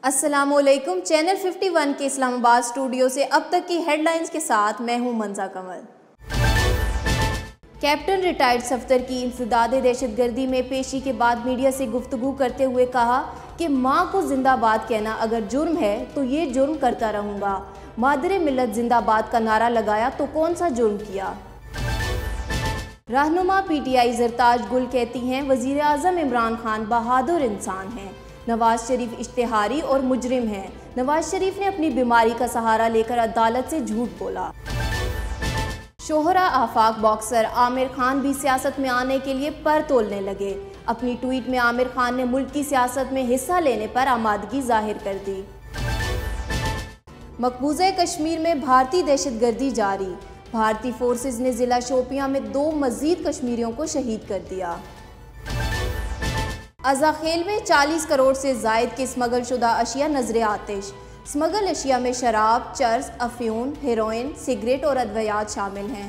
अस्सलामुअलैकुम। चैनल 51 के इस्लामाबाद स्टूडियो से अब तक की हेडलाइंस के साथ मैं हूं मंजा कमल। कैप्टन रिटायर्ड सफ्दर की इंसदाद दहशतगर्दी में पेशी के बाद मीडिया से गुफ्तगू करते हुए कहा कि माँ को जिंदाबाद कहना अगर जुर्म है तो ये जुर्म करता रहूँगा। मादरे मिल्लत जिंदाबाद का नारा लगाया तो कौन सा जुर्म किया। रहनुमा PTI जरताज गुल कहती हैं वज़ीर आज़म इमरान खान बहादुर इंसान हैं। नवाज शरीफ इश्तिहारी और मुजरिम हैं। नवाज शरीफ ने अपनी बीमारी का सहारा लेकर अदालत से झूठ बोला। शोहरा आफाक बॉक्सर आमिर खान भी सियासत में आने के लिए पर तोलने लगे। अपनी ट्वीट में आमिर खान ने मुल्क की सियासत में हिस्सा लेने पर आमादगी जाहिर कर दी। मकबूजा कश्मीर में भारतीय दहशतगर्दी जारी। भारतीय फोर्सेस ने जिला शोपियां में 2 मजीद कश्मीरियों को शहीद कर दिया। अज़ाखेल में 40 करोड़ से जायद के स्मगल शुदा अशिया नजरे आतिश। स्मगल अशिया में शराब, चर्स, अफ्यून, हेरोइन, सिगरेट और अद्वियात शामिल हैं।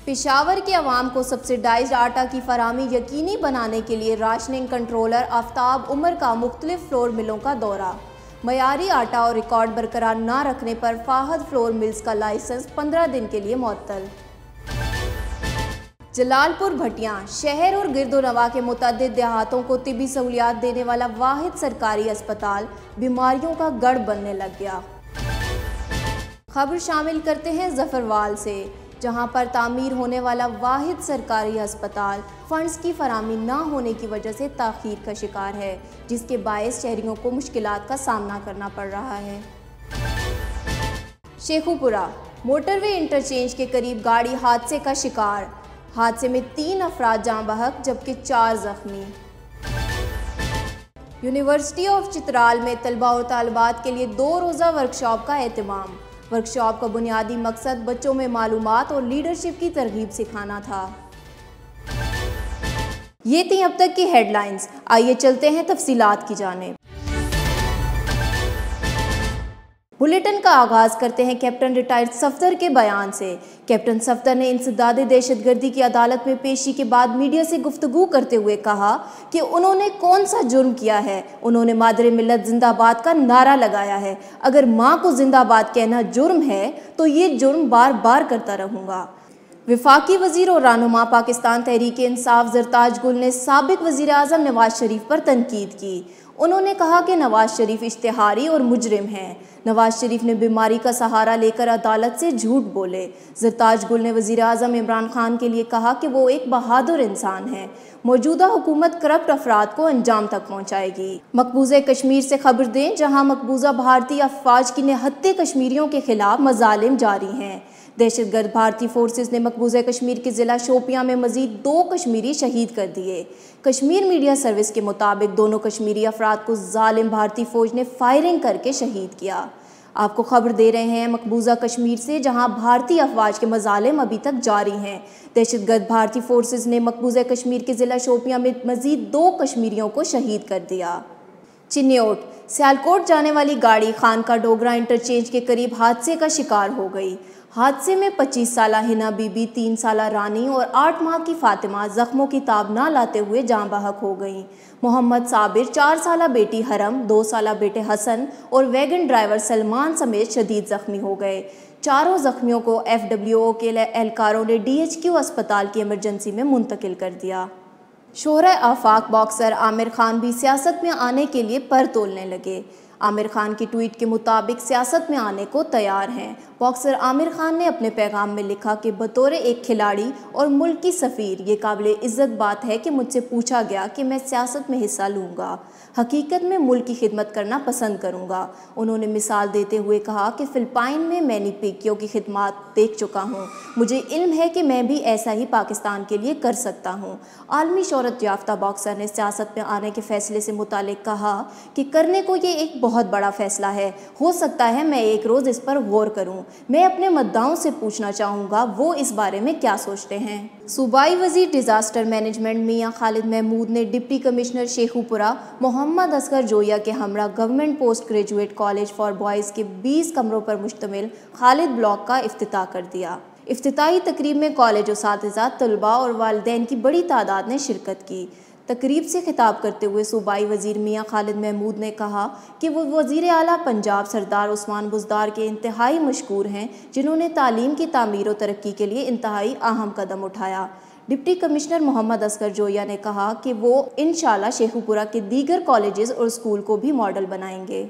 पेशावर के अवाम को सब्सिडाइज्ड आटा की फराहमी यकीनी बनाने के लिए राशनिंग कंट्रोलर आफ्ताब उमर का मुख्तलिफ फ्लोर मिलों का दौरा। मयारी आटा और रिकॉर्ड बरकरार न रखने पर फाहद फ्लोर मिल्स का लाइसेंस 15 दिन के लिए मुअत्तल। जलालपुर भटियां शहर और गिरदोनवा के मुतअद्दिद देहातों को तिबी सहूलियात देने वाला वाहिद सरकारी अस्पताल बीमारियों का गढ़ बनने लग गया। खबर शामिल करते हैं जफरवाल से, जहां पर तामीर होने वाला वाहिद सरकारी अस्पताल फंड्स की फराहमी न होने की वजह से ताख़ीर का शिकार है, जिसके बायस शहरियों को मुश्किलात का सामना करना पड़ रहा है। शेखुपुरा मोटरवे इंटरचेंज के करीब गाड़ी हादसे का शिकार। हादसे में 3 अफराद जाँ बहक जबकि 4 जख्मी। यूनिवर्सिटी ऑफ चित्राल में तलबा और तालिबात के लिए 2 रोज़ा वर्कशॉप का एहतमाम। वर्कशॉप का बुनियादी मकसद बच्चों में मालूमात और लीडरशिप की तरगीब सिखाना था। ये थी अब तक की हेडलाइंस। आइए चलते हैं तफसीलात की जानिब। बुलेटिन का आगाज करते हैं कैप्टन रिटायर्ड सफ्दर के बयान से। कैप्टन सफ्दर ने इंसदाद दहशतगर्दी की अदालत में पेशी के बाद मीडिया से गुफ्तगू करते हुए कहा कि उन्होंने कौन सा जुर्म किया है। उन्होंने मादरे मिल्लत जिंदाबाद का नारा लगाया है। अगर माँ को जिंदाबाद कहना जुर्म है तो ये जुर्म बार बार करता रहूँगा। वफाकी वजीर और रहनुमा पाकिस्तान तहरीक इंसाफ जरताज गुल ने साबिक वजीर आज़म नवाज शरीफ पर तनकीद की। उन्होंने कहा कि नवाज शरीफ इश्तिहारी और मुजरिम हैं। नवाज शरीफ ने बीमारी का सहारा लेकर अदालत से झूठ बोले। जरताज गुल ने वज़ीर आज़म इमरान खान के लिए कहा कि वो एक बहादुर इंसान है। मौजूदा हुकूमत करप्ट अफराद को अंजाम तक पहुँचाएगी। मकबूजा कश्मीर से खबर दें, जहाँ मकबूजा भारतीय अफवाज की निहत्ते कश्मीरियों के खिलाफ मजालिम जारी हैं। दहशतगर्द भारतीय फोर्सेस ने मकबूजा कश्मीर के ज़िला शोपियां में मजीद 2 कश्मीरी शहीद कर दिए। कश्मीर मीडिया सर्विस के मुताबिक दोनों कश्मीरी अफराद को जालिम भारतीय फ़ौज ने फायरिंग करके शहीद किया। आपको खबर दे रहे हैं मकबूजा कश्मीर से, जहां भारतीय अफवाज के मजालिम अभी तक जारी हैं। दहशतगर्द भारतीय फोर्सेस ने मकबूजा कश्मीर के ज़िला शोपियां में मजीद 2 कश्मीरियों को शहीद कर दिया। चिन्योट सियालकोट जाने वाली गाड़ी खानका डोगरा इंटरचेंज के करीब हादसे का शिकार हो गई। हादसे में 25 साला हिना बीबी, 3 साला रानी और 8 माह की फातिमा जख्मों की ताब ना लाते हुए जाँ बहक हो गईं। मोहम्मद साबिर, 4 साला बेटी हरम, 2 साला बेटे हसन और वैगन ड्राइवर सलमान समेत शदीद जख्मी हो गए। चारों जख्मियों को FWO के एहलकारों ने DHQ अस्पताल की इमरजेंसी में मुंतकिल कर दिया। शोहरा आफाक बॉक्सर आमिर खान भी सियासत में आने के लिए पर तोलने लगे। आमिर खान की ट्वीट के मुताबिक सियासत में आने को तैयार हैं। बॉक्सर आमिर खान ने अपने पैगाम में लिखा कि बतौर एक खिलाड़ी और मुल्क की सफ़ीर ये काबिल इज़्ज़त बात है कि मुझसे पूछा गया कि मैं सियासत में हिस्सा लूँगा। हकीकत में मुल्क की खिदमत करना पसंद करूँगा। उन्होंने मिसाल देते हुए कहा कि फ़िलिपाइन में मैनी पिक्यो की खिदमत देख चुका हूँ। मुझे इल्म है कि मैं भी ऐसा ही पाकिस्तान के लिए कर सकता हूँ। आलमी शोहरत याफ्ता बॉक्सर ने सियासत में आने के फ़ैसले से मुतालिक कहा कि करने को ये एक बहुत बड़ा फ़ैसला है। हो सकता है मैं एक रोज़ इस पर गौर करूँ। मैं अपने मद्दाओं से पूछना चाहूँगा वो इस बारे में क्या सोचते हैं। सूबाई वज़ीर डिज़ास्टर मैनेजमेंट मियाँ खालिद महमूद ने डिप्टी कमिश्नर शेखुपुरा मोहम्मद असगर जोया के हमरा government post graduate college for boys के 20 कमरों पर मुश्तमिल खालिद ब्लॉक का इफ्तिताह कर दिया। इफ्तिताही तकरीब में कॉलेज उसातिज़ा, तलबा और वालिदैन की बड़ी तादाद ने शिरकत की। तकरीब से खिताब करते हुए सूबाई वजीर मियां खालिद महमूद ने कहा कि वो वजीर आला पंजाब सरदार उस्मान बुज़दार के इंतहाई मशकूर हैं, जिन्होंने तालीम की तामीर और तरक्की के लिए इंतहाई अहम कदम उठाया। डिप्टी कमिश्नर मोहम्मद असगर जोया ने कहा कि वो इंशाअल्लाह शेखुपुरा के दीगर कॉलेजेस और स्कूल को भी मॉडल बनाएंगे।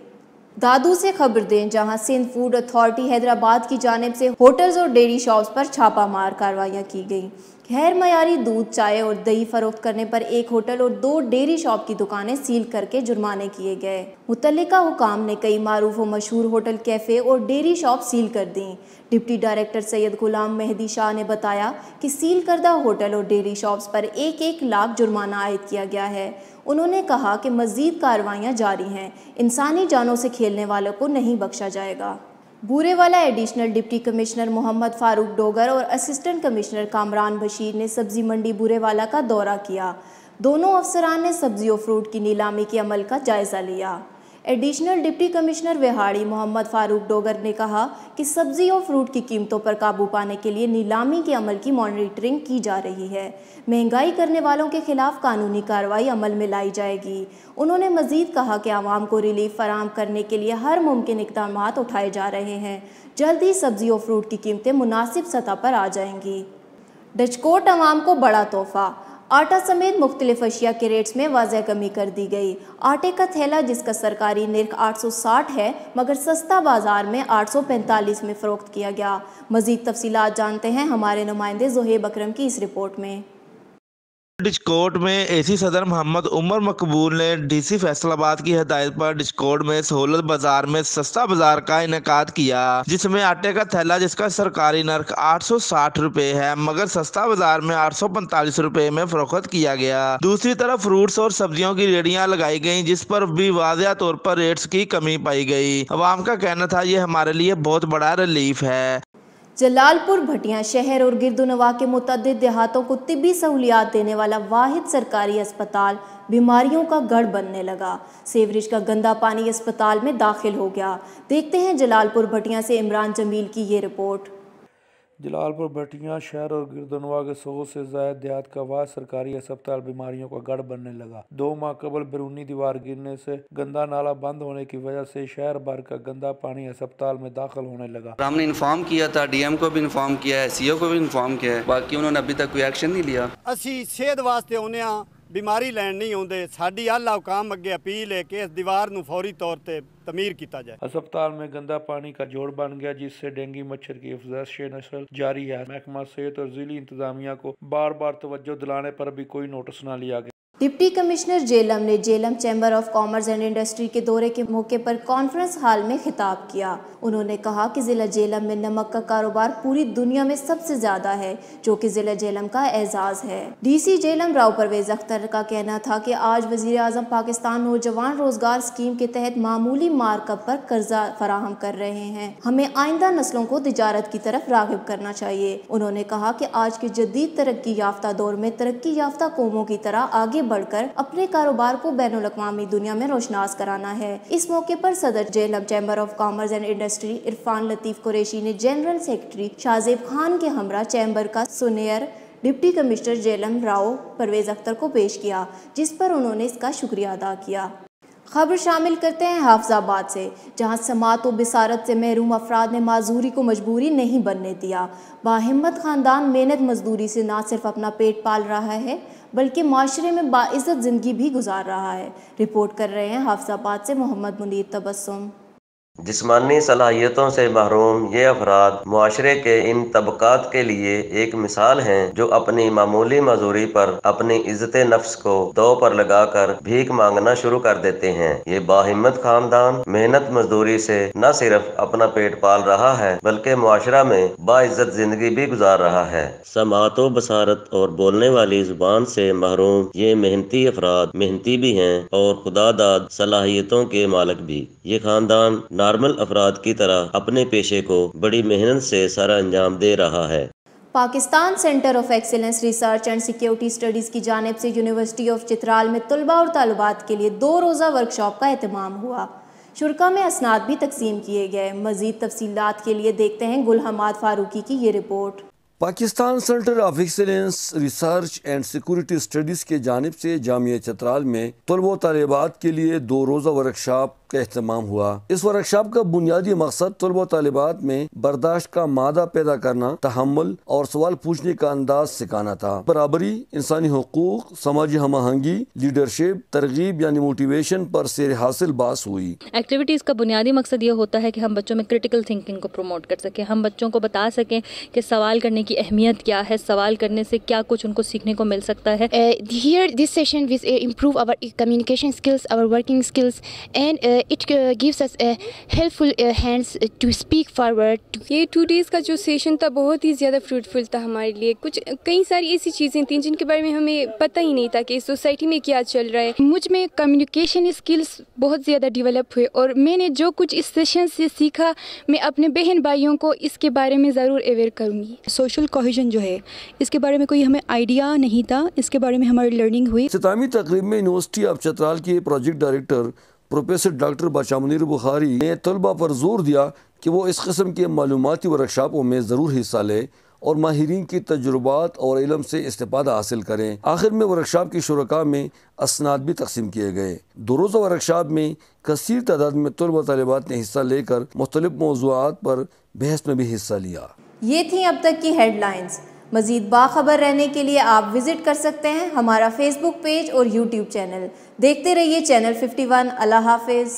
दादू से खबर दें, जहां सिंध फूड अथॉरिटी हैदराबाद की जानिब से होटल्स और डेयरी शॉप्स पर छापामार कार्रवाइयां की गई। गैर मयारी दूध, चाय और दही फरोख्त करने पर एक होटल और 2 डेयरी शॉप की दुकानें सील करके जुर्माने किए गए। मुतल्लिका हुकाम ने कई मारूफ और मशहूर होटल, कैफ़े और डेयरी शॉप सील कर दी। डिप्टी डायरेक्टर सैयद गुलाम मेहदी शाह ने बताया कि सील करदा होटल और डेयरी शॉप्स पर 1-1 लाख जुर्माना आयद किया गया है। उन्होंने कहा कि मज़ीद कार्रवाइयाँ जारी हैं, इंसानी जानों से खेलने वालों को नहीं बख्शा जाएगा। Burewala additional deputy commissioner Mohammad Farooq Dogar और असिस्टेंट कमिश्नर कामरान बशीर ने सब्जी मंडी बूरेवाला का दौरा किया। दोनों अफसरान ने सब्जी और फ्रूट की नीलामी के अमल का जायज़ा लिया। Additional deputy commissioner Vehari Mohammad Farooq Dogar ने कहा कि सब्जी और फ्रूट की कीमतों पर काबू पाने के लिए नीलामी के अमल की मॉनिटरिंग की जा रही है। महंगाई करने वालों के खिलाफ कानूनी कार्रवाई अमल में लाई जाएगी। उन्होंने मजीद कहा कि आवाम को रिलीफ फराहम करने के लिए हर मुमकिन इक़दाम उठाए जा रहे हैं। जल्द ही सब्जी और फ्रूट की कीमतें मुनासिब सतह पर आ जाएंगी। डचकोट अवाम को बड़ा तोहफा, आटा समेत मुख्तलिफ अशिया के रेट्स में वाज़ह कमी कर दी गई। आटे का थैला, जिसका सरकारी निर्ख 860 है, मगर सस्ता बाजार में 845 में फ़रोख्त किया गया। मज़ीद तफसीलात जानते हैं हमारे नुमाइंदे ज़ुहैब अकरम की इस रिपोर्ट में। डिस्कोट में एसी सदर मोहम्मद उमर मकबूल ने डीसी फैसलाबाद की हिदायत पर डिस्कोट में सहूलत बाजार में सस्ता बाजार का इनेकाद किया, जिसमें आटे का थैला, जिसका सरकारी नर्ख 860 रुपए है, मगर सस्ता बाजार में 845 रुपए में फरोख्त किया गया। दूसरी तरफ फ्रूट्स और सब्जियों की रेडियां लगाई गई, जिस पर भी वाज़ह तौर पर रेट्स की कमी पाई गई। अवाम का कहना था ये हमारे लिए बहुत बड़ा रिलीफ है। जलालपुर भटियां शहर और गिरदोनवा के मुतअद्दिद देहातों को तिब्बी सहूलियात देने वाला वाहिद सरकारी अस्पताल बीमारियों का गढ़ बनने लगा। सीवरेज का गंदा पानी अस्पताल में दाखिल हो गया। देखते हैं जलालपुर भटियां से इमरान जमील की ये रिपोर्ट। जलालपुर भटियां शहर और गिरदोनवा के 100 से ज़ायद देहात का वाहिद सरकारी अस्पताल बीमारियों का गढ़ बनने लगा। 2 माह कबल बैरूनी दीवार गिरने से गंदा नाला बंद होने की वजह से शहर भर का गंदा पानी अस्पताल में दाखिल होने लगा। हमने इन्फॉर्म किया था, डीएम को भी इन्फॉर्म किया है, सीओ को भी इन्फॉर्म किया है, बाकी उन्होंने अभी तक कोई एक्शन नहीं लिया। असी सेहत वास्ते आने बीमारी लैन नहीं आते। साडी आला हुकाम अगे अपील है कि इस दीवार नूं फौरी तौर पर तमीर किया जाए। अस्पताल में गंदा पानी का जोड़ बन गया, जिससे डेंगू मच्छर की अफजाइश नस्ल जारी है। महकमा सेहत और जिली इंतजामिया को बार बार तवज्जो दिलाने पर भी कोई नोटिस न लिया गया। डिप्टी कमिश्नर जेलम ने Jhelum chamber of commerce and industry के दौरे के मौके पर कॉन्फ्रेंस हॉल में खिताब किया। उन्होंने कहा कि ज़िला जेलम में नमक का कारोबार पूरी दुनिया में सबसे ज़्यादा है, जो कि ज़िला जेलम का एजाज़ है। डीसी जेलम राव परवेज़ अख्तर का कहना था कि आज वज़ीर आज़म पाकिस्तान नौजवान रोजगार स्कीम के तहत मामूली मार्कअप पर कर्जा फराहम कर रहे हैं। हमें आइंदा नस्लों को तिजारत की तरफ राग़िब करना चाहिए। उन्होंने कहा कि आज के जदीद तरक्की याफ्ता दौर में तरक्की याफ्ता कौमों की तरह आगे बढ़कर अपने कारोबार को बैनुल अक़वामी दुनिया में रोशनास कराना है। इस मौके पर सदर Jhelum chamber of commerce and industry Irfan Latif Qureshi ने जनरल सेक्रेटरी शाहजेब खान के हमरा चैम्बर का souvenir deputy commissioner Jhelum Rao Parvez Akhtar को पेश किया, जिस पर उन्होंने इसका शुक्रिया अदा किया। खबर शामिल करते हैं हाफिजाबाद से, जहां समात व बिसारत से महरूम अफराद ने माजूरी को मजबूरी नहीं बनने दिया। बाहिम्मत ख़ानदान मेहनत मजदूरी से न सिर्फ अपना पेट पाल रहा है, बल्कि माशरे में बाइज़्ज़त ज़िंदगी भी गुजार रहा है। रिपोर्ट कर रहे हैं हाफिजाबाद से मोहम्मद मुनीर तबस्सुम। जिस्मानी सलाहियतों से महरूम ये अफराद मुआशरे के इन तबकात के लिए एक मिसाल हैं, जो अपनी मामूली मजदूरी पर अपनी इज्जत नफ्स को दांव पर लगाकर भीख मांगना शुरू कर देते हैं। ये बाहिम्मत खानदान मेहनत मजदूरी से न सिर्फ अपना पेट पाल रहा है, बल्कि मुआशरा में बाइज्जत जिंदगी भी गुजार रहा है। समात व बसारत और बोलने वाली जुबान से महरूम ये मेहनती अफराद मेहनती भी हैं और खुदादाद सलाहियतों के मालिक भी। ये खानदान नॉर्मल अफराद की तरह अपने पेशे को बड़ी मेहनत से सारा अंजाम दे रहा है। Pakistan centre of excellence research and security studies की जानिब से यूनिवर्सिटी ऑफ चित्राल में तलबा और तालिबात के लिए 2 रोज़ा वर्कशॉप का एहतमाम हुआ। शुरा में असनाद भी तकसीम किए गए। मज़ीद तफसीलात के लिए देखते हैं गुल हमाद फारूकी की ये report. Pakistan centre of excellence research and security studies के जानिब से जामिया चतराल में तलबा व तालिबात के लिए 2 रोज़ा वर्कशॉप का एहतमाम हुआ। इस वर्कशॉप का बुनियादी मकसद तलबा व तालिबात में बर्दाश्त का मादा पैदा करना, तहम्मुल और सवाल पूछने का अंदाज सिखाना था। बराबरी, इंसानी हुकूक, समाजी हम आहंगी, लीडरशिप, तरगीब यानी मोटिवेशन पर सेर हासिल बास हुई। एक्टिविटीज़ का बुनियादी मकसद ये होता है कि हम बच्चों में क्रिटिकल थिंकिंग को प्रमोट कर सकें, हम बच्चों को बता सकें कि सवाल करने की अहमियत क्या है, सवाल करने से क्या कुछ उनको सीखने को मिल सकता है। Here this session will improve our communication skills, our working skills, and it gives us helpful hands to speak forward. ये 2 days का जो सेशन था बहुत ही ज़्यादा फ्रूटफुल था हमारे लिए। कई सारी ऐसी चीज़ें थी जिनके बारे में हमें पता ही नहीं था कि सोसाइटी में क्या चल रहा है। मुझ में कम्युनिकेशन स्किल्स बहुत ज़्यादा डेवलप हुए और मैंने जो कुछ इस सेशन से सीखा मैं अपने बहन भाइयों को इसके बारे में ज़रूर अवेयर करूँगी। सोशल कोहेजन जो है इसके बारे में कोई हमें आइडिया नहीं था, इसके बारे में हमारी लर्निंग हुई। इख्तितामी तकरीब में यूनिवर्सिटी ऑफ चतराल के प्रोजेक्ट डायरेक्टर प्रोफेसर डॉक्टर बादशाह मुनीर बुखारी ने तलबा पर जोर दिया कि वो इस किस्म के मालूमाती वर्कशॉपों में ज़रूर हिस्सा लें और माहिरीन की तजुर्बात और इल्म से इस्तेफादा हासिल करें। आखिर में वर्कशॉप के शुरका में असनाद भी तकसीम किए गए। 2 रोज़ा वर्कशॉप में कसीर तादाद में तलबा तालिबात ने हिस्सा लेकर मुख्तलिफ मौज़ूआत पर बहस में भी हिस्सा लिया। ये थी अब तक की हेडलाइंस। मज़ीद बाखबर रहने के लिए आप विजिट कर सकते हैं हमारा फेसबुक पेज और यूट्यूब चैनल। देखते रहिए चैनल 51। अल्लाह हाफिज़।